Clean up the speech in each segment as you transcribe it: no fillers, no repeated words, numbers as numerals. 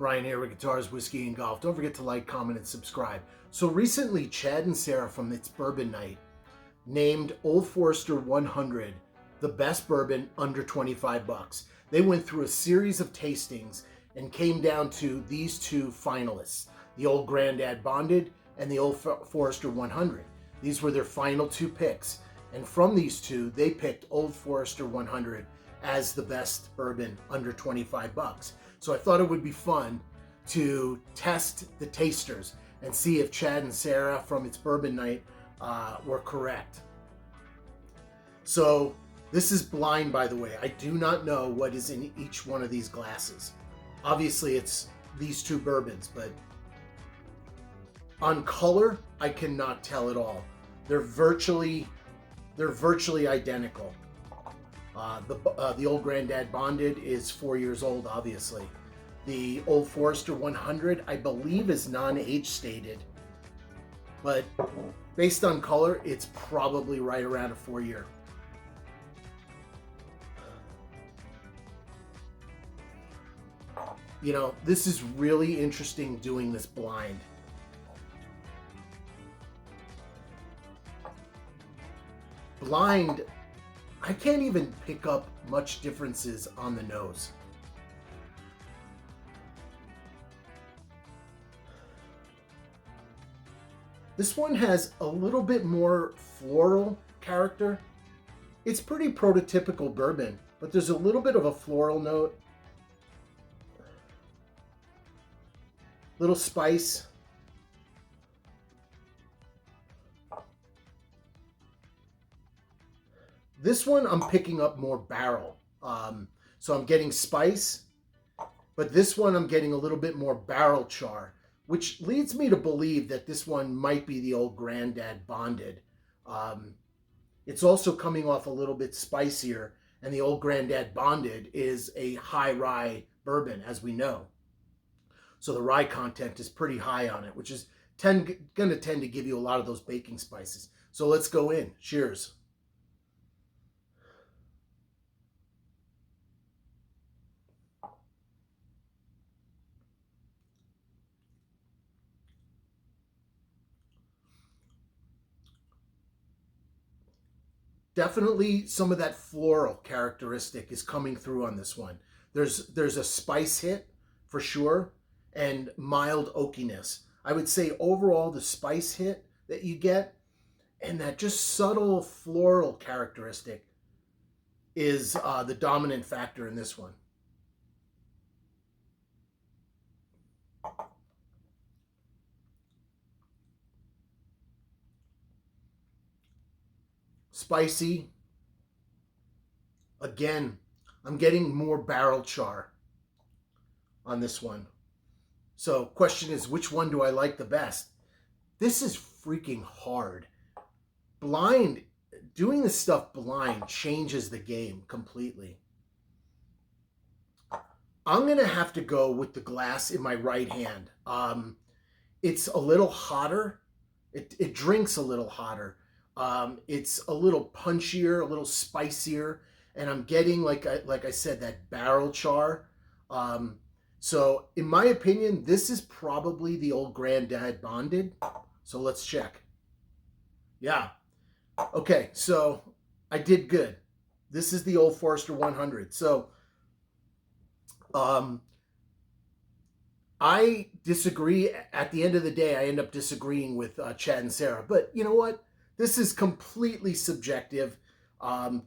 Brian here with Guitars, Whiskey, and Golf. Don't forget to like, comment, and subscribe. So recently, Chad and Sarah from It's Bourbon Night named Old Forester 100 the best bourbon under 25 bucks. They went through a series of tastings and came down to these two finalists, the Old Grandad Bonded and the Old Forester 100. These were their final two picks. And from these two, they picked Old Forester 100 as the best bourbon under 25 bucks. So I thought it would be fun to test the tasters and see if Chad and Sarah from It's Bourbon Night were correct. So this is blind, by the way. I do not know what is in each one of these glasses. Obviously it's these two bourbons, but on color, I cannot tell at all. They're virtually identical. The Old Grandad Bonded is 4 years old, obviously. The Old Forester 100, I believe, is non-age stated. But based on color, it's probably right around a 4-year. You know, this is really interesting doing this blind. Blind, I can't even pick up much differences on the nose. This one has a little bit more floral character. It's pretty prototypical bourbon, but there's a little bit of a floral note. Little spice. This one I'm picking up more barrel. So I'm getting spice, but this one I'm getting a little bit more barrel char, which leads me to believe that this one might be the Old Grandad Bonded. It's also coming off a little bit spicier, and the Old Grandad Bonded is a high rye bourbon, as we know. So the rye content is pretty high on it, which is going to tend to give you a lot of those baking spices. So let's go in. Cheers. Definitely some of that floral characteristic is coming through on this one. There's a spice hit for sure, and mild oakiness. I would say overall the spice hit that you get and that just subtle floral characteristic is the dominant factor in this one. Spicy. Again, I'm getting more barrel char on this one. So question is, which one do I like the best? This is freaking hard. Blind, doing this stuff blind changes the game completely. I'm going to have to go with the glass in my right hand. It's a little hotter. It drinks a little hotter. It's a little punchier, a little spicier, and I'm getting, like I said, that barrel char. So in my opinion, this is probably the Old Grandad Bonded. So let's check. Yeah. Okay, so I did good. This is the Old Forester 100. So I disagree. At the end of the day, I end up disagreeing with Chad and Sarah. But you know what? This is completely subjective.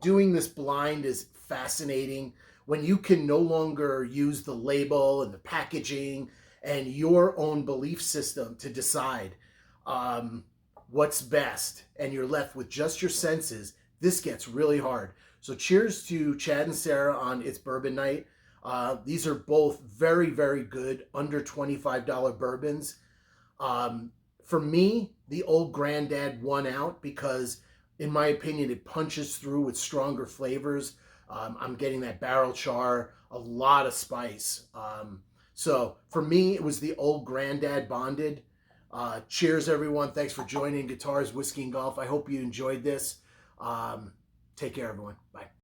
Doing this blind is fascinating when you can no longer use the label and the packaging and your own belief system to decide what's best, and you're left with just your senses. This gets really hard. So cheers to Chad and Sarah on It's Bourbon Night. These are both very, very good under $25 bourbons. For me, the Old Grandad won out because, in my opinion, it punches through with stronger flavors. I'm getting that barrel char, a lot of spice. So for me, it was the Old Grandad Bonded. Cheers, everyone. Thanks for joining Guitars, Whiskey, and Golf. I hope you enjoyed this. Take care, everyone. Bye.